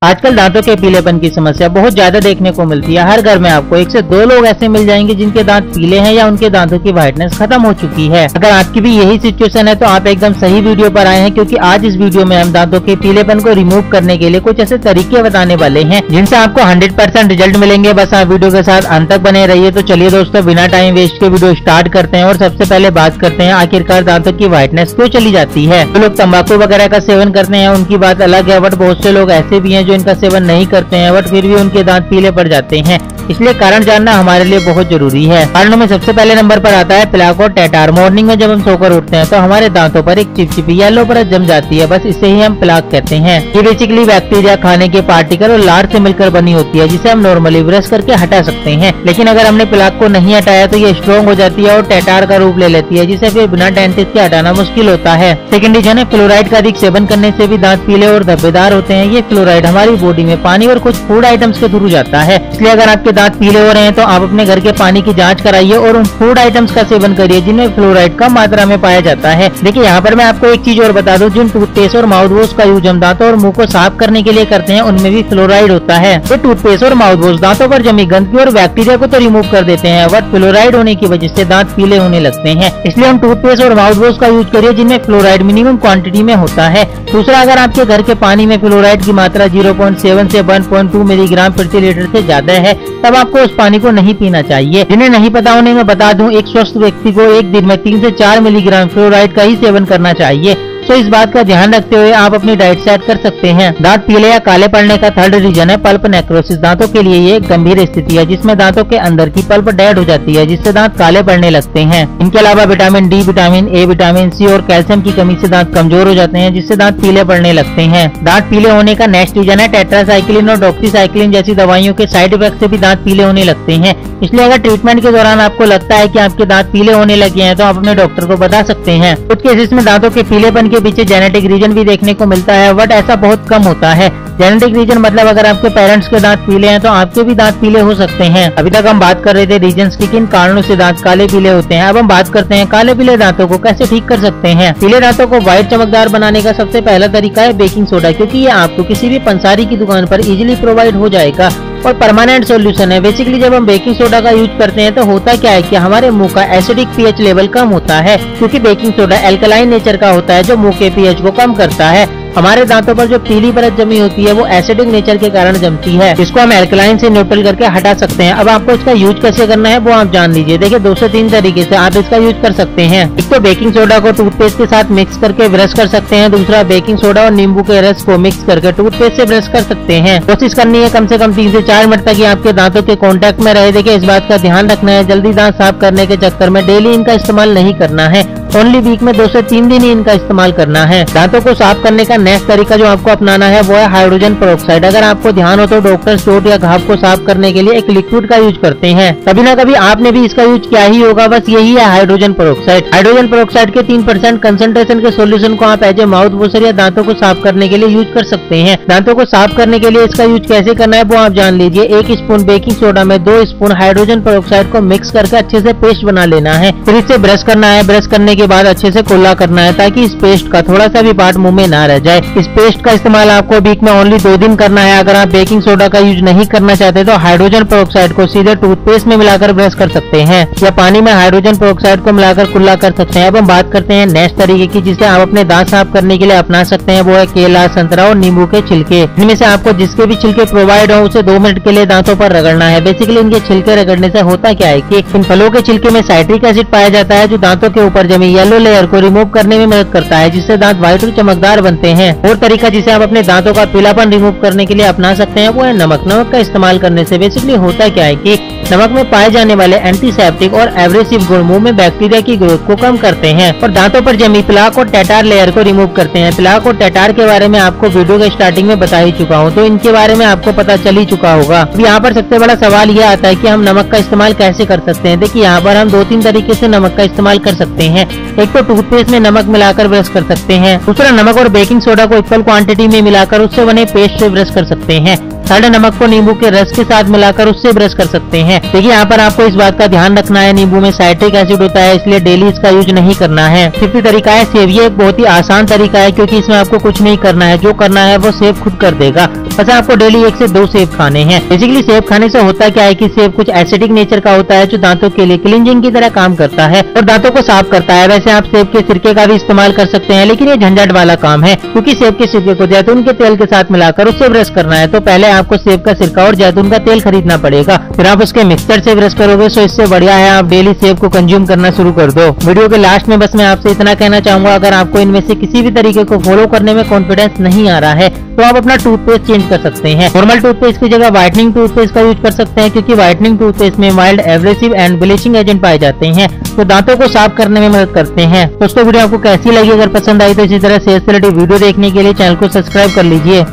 आजकल दांतों के पीलेपन की समस्या बहुत ज्यादा देखने को मिलती है। हर घर में आपको 1 से 2 लोग ऐसे मिल जाएंगे जिनके दांत पीले हैं या उनके दांतों की व्हाइटनेस खत्म हो चुकी है। अगर आपकी भी यही सिचुएशन है तो आप एकदम सही वीडियो पर आए हैं, क्योंकि आज इस वीडियो में हम दांतों के पीलेपन को रिमूव करने के लिए कुछ ऐसे तरीके बताने वाले हैं जिनसे आपको 100% रिजल्ट मिलेंगे। बस आप वीडियो के साथ अंत तक बने रहिए। तो चलिए दोस्तों, बिना टाइम वेस्ट के वीडियो स्टार्ट करते हैं और सबसे पहले बात करते हैं आखिरकार दांतों की व्हाइटनेस क्यों चली जाती है। जो लोग तंबाकू वगैरह का सेवन करते हैं उनकी बात अलग है, बट बहुत से लोग ऐसे भी हैं जो इनका सेवन नहीं करते हैं बट फिर भी उनके दांत पीले पड़ जाते हैं। इसलिए कारण जानना हमारे लिए बहुत जरूरी है। कारणों में सबसे पहले नंबर पर आता है प्लाक और टैटार। मॉर्निंग में जब हम सोकर उठते हैं तो हमारे दांतों पर एक चिपचिपी येलो परत जम जाती है, बस इसे ही हम प्लाक कहते हैं। ये बेसिकली बैक्टीरिया, खाने के पार्टिकल और लार से मिलकर बनी होती है, जिसे हम नॉर्मली ब्रश करके हटा सकते हैं। लेकिन अगर हमने प्लाक को नहीं हटाया तो ये स्ट्रॉन्ग हो जाती है और टैटार का रूप ले लेती है, जिसे फिर बिना डेंटिस्ट के हटाना मुश्किल होता है। सेकेंड रीजन है फ्लोराइड का अधिक सेवन करने से भी दांत पीले और धब्बेदार होते हैं। ये फ्लोराइड हमारी बॉडी में पानी और कुछ फूड आइटम्स के थ्रू जाता है। इसलिए अगर आपके दांत पीले हो रहे हैं तो आप अपने घर के पानी की जांच कराइए और उन फूड आइटम्स का सेवन करिए जिनमें फ्लोराइड कम मात्रा में पाया जाता है। देखिए यहाँ पर मैं आपको एक चीज और बता दूं, जिन टूथपेस्ट और माउथ वॉश का यूज हम दांतों और मुंह को साफ करने के लिए करते हैं उनमें भी फ्लोराइड होता है। तो टूथपेस्ट और माउथ वॉश दांतों पर जमी गंदगी और बैक्टीरिया को तो रिमूव कर देते हैं, बट फ्लोराइड होने की वजह से दांत पीले होने लगते हैं। इसलिए हम टूथपेस्ट और माउथ वॉश का यूज करिए जिनमें फ्लोराइड मिनिमम क्वांटिटी में होता है। दूसरा, अगर आपके घर के पानी में फ्लोराइड की मात्रा 0.7 से 1.2 मिलीग्राम प्रति लीटर से ज्यादा है तब आपको उस पानी को नहीं पीना चाहिए। जिन्हें नहीं पता उन्हें मैं बता दूं, एक स्वस्थ व्यक्ति को एक दिन में 3 से 4 मिलीग्राम फ्लोराइड का ही सेवन करना चाहिए। तो इस बात का ध्यान रखते हुए आप अपनी डाइट सेट कर सकते हैं। दांत पीले या काले पड़ने का थर्ड रीजन है पल्प नेक्रोसिस। दांतों के लिए ये एक गंभीर स्थिति है जिसमें दांतों के अंदर की पल्प डेड हो जाती है, जिससे दांत काले पड़ने लगते हैं। इनके अलावा vitamin D, vitamin A, vitamin C और कैल्शियम की कमी से दांत कमजोर हो जाते हैं, जिससे दांत पीले पड़ने लगते हैं। दांत पीले होने का नेक्स्ट रीजन है टेट्रासाइक्लिन और डॉक्सीसाइक्लिन जैसी दवाइयों के साइड इफेक्ट से भी दांत पीले होने लगते हैं। इसलिए अगर ट्रीटमेंट के दौरान आपको लगता है कि आपके दांत पीले होने लगे हैं तो आप अपने डॉक्टर को बता सकते हैं। कुछ केसेस में दांतों के पीलेपन के पीछे जेनेटिक रीजन भी देखने को मिलता है, बट ऐसा बहुत कम होता है। जेनेटिक रीजन मतलब अगर आपके पेरेंट्स के दांत पीले हैं तो आपके भी दांत पीले हो सकते हैं। अभी तक हम बात कर रहे थे रीजन्स की, किन कारणों से दांत काले पीले होते हैं। अब हम बात करते हैं काले पीले दांतों को कैसे ठीक कर सकते हैं। पीले दांतों को व्हाइट चमकदार बनाने का सबसे पहला तरीका है बेकिंग सोडा, क्योंकि ये आपको किसी भी पंसारी की दुकान पर इजीली प्रोवाइड हो जाएगा और परमानेंट सॉल्यूशन है। बेसिकली जब हम बेकिंग सोडा का यूज करते हैं तो होता क्या है कि हमारे मुंह का एसिडिक पीएच लेवल कम होता है, क्योंकि बेकिंग सोडा एल्कलाइन नेचर का होता है जो मुंह के पीएच को कम करता है। हमारे दांतों पर जो पीली परत जमी होती है वो एसिडिक नेचर के कारण जमती है, जिसको हम एल्कलाइन से न्यूट्रल करके हटा सकते हैं। अब आपको इसका यूज कैसे करना है वो आप जान लीजिए। देखिए 2 से 3 तरीके से आप इसका यूज कर सकते हैं। एक तो बेकिंग सोडा को टूथपेस्ट के साथ मिक्स करके ब्रश कर सकते हैं। दूसरा, बेकिंग सोडा और नींबू के रस को मिक्स करके टूथपेस्ट से ब्रश कर सकते हैं। कोशिश करनी है कम से कम 3 से 4 मिनट तक ये आपके दांतों के कॉन्टेक्ट में रहे। देखिए इस बात का ध्यान रखना है, जल्दी दांत साफ करने के चक्कर में डेली इनका इस्तेमाल नहीं करना है। ओनली वीक में 2 से 3 दिन ही इनका इस्तेमाल करना है। दांतों को साफ करने का नेक्स्ट तरीका जो आपको अपनाना है वो है हाइड्रोजन पेरोक्साइड। अगर आपको ध्यान हो तो डॉक्टर चोट या घाव को साफ करने के लिए एक लिक्विड का यूज करते हैं। कभी ना कभी आपने भी इसका यूज किया ही होगा, बस यही है हाइड्रोजन पेरोक्साइड। हाइड्रोजन पेरोक्साइड के 3% कंसंट्रेशन के सोल्यूशन को आप एज ए माउथ वॉशर या दांतों को साफ करने के लिए यूज कर सकते हैं। दांतों को साफ करने के लिए इसका यूज कैसे करना है वो आप जान लीजिए। 1 स्पून बेकिंग सोडा में 2 स्पून हाइड्रोजन पेरोक्साइड को मिक्स करके अच्छे से पेस्ट बना लेना है। फिर इससे ब्रश करना है। ब्रश करने के बाद अच्छे से कुल्ला करना है ताकि इस पेस्ट का थोड़ा सा भी पार्ट मुंह में ना रह जाए। इस पेस्ट का इस्तेमाल आपको वीक में ओनली 2 दिन करना है। अगर आप बेकिंग सोडा का यूज नहीं करना चाहते तो हाइड्रोजन पेरोक्साइड को सीधे टूथपेस्ट में मिलाकर ब्रश कर सकते हैं या पानी में हाइड्रोजन पेरोक्साइड को मिलाकर कुल्ला कर सकते हैं। अब हम बात करते हैं नेक्स्ट तरीके की जिसे आप अपने दांत साफ करने के लिए अपना सकते हैं, वो है केला, संतरा और नींबू के छिलके। इनमें से आपको जिसके भी छिलके प्रोवाइड हो उसे 2 मिनट के लिए दांतों पर रगड़ना है। बेसिकली इनके छिलके रगड़ने से होता क्या है कि इन फलों के छिलके में साइट्रिक एसिड पाया जाता है जो दांतों के ऊपर जमी येलो लेयर को रिमूव करने में मदद करता है, जिससे दांत व्हाइट और चमकदार बनते हैं। और तरीका जिसे आप अपने दांतों का पीलापन रिमूव करने के लिए अपना सकते हैं वो है नमक। नमक का इस्तेमाल करने से बेसिकली होता क्या है कि नमक में पाए जाने वाले एंटीसेप्टिक और एब्रेसिव गुण मुंह में बैक्टीरिया की ग्रोथ को कम करते हैं और दांतों पर जमी प्लाक और टैटार लेयर को रिमूव करते हैं। प्लाक और टैटार के बारे में आपको वीडियो के स्टार्टिंग में बता ही चुका हूँ, तो इनके बारे में आपको पता चल ही चुका होगा। अब यहाँ पर सबसे बड़ा सवाल यह आता है कि हम नमक का इस्तेमाल कैसे कर सकते हैं। देखिए यहाँ पर हम 2-3 तरीके से नमक का इस्तेमाल कर सकते हैं। एक तो टूथपेस्ट में नमक मिलाकर ब्रश कर सकते हैं। दूसरा, नमक और बेकिंग सोडा को इक्वल क्वांटिटी में मिलाकर उससे बने पेस्ट से ब्रश कर सकते हैं। सारे नमक को नींबू के रस के साथ मिलाकर उससे ब्रश कर सकते हैं। देखिए यहाँ पर आपको इस बात का ध्यान रखना है, नींबू में साइट्रिक एसिड होता है, इसलिए डेली इसका यूज नहीं करना है। फिफ्थ तरीका है सेव। ये एक बहुत ही आसान तरीका है क्योंकि इसमें आपको कुछ नहीं करना है, जो करना है वो सेब खुद कर देगा। बस आपको डेली 1 से 2 सेब खाने हैं। बेसिकली सेब खाने से होता क्या है कि सेब कुछ एसिडिक नेचर का होता है जो दांतों के लिए क्लींजिंग की तरह काम करता है और दांतों को साफ करता है। वैसे आप सेब के सिरके का भी इस्तेमाल कर सकते हैं, लेकिन ये झंझट वाला काम है क्योंकि सेब के सिरके को जैतून के तेल के साथ मिलाकर उससे ब्रश करना है तो पहले आपको सेब का सिरका और जैतून का तेल खरीदना पड़ेगा, फिर आप उसके मिक्सचर से ब्रश करोगे। सो इससे बढ़िया है आप डेली सेब को कंज्यूम करना शुरू कर दो। वीडियो के लास्ट में बस मैं आपसे इतना कहना चाहूंगा, अगर आपको इनमें से किसी भी तरीके को फॉलो करने में कॉन्फिडेंस नहीं आ रहा है तो आप अपना टूथपेस्ट चेंज कर सकते हैं। नॉर्मल टूथपेस्ट की जगह व्हाइटनिंग टूथपेस्ट का यूज कर सकते हैं क्योंकि व्हाइटनिंग टूथपेस्ट में mild abrasive and bleaching agent पाए जाते हैं तो दांतों को साफ करने में मदद करते हैं। दोस्तों वीडियो आपको कैसी लगी? अगर पसंद आई तो इसी तरह सेहत से रिलेटेड वीडियो देखने के लिए चैनल को सब्सक्राइब कर लीजिए।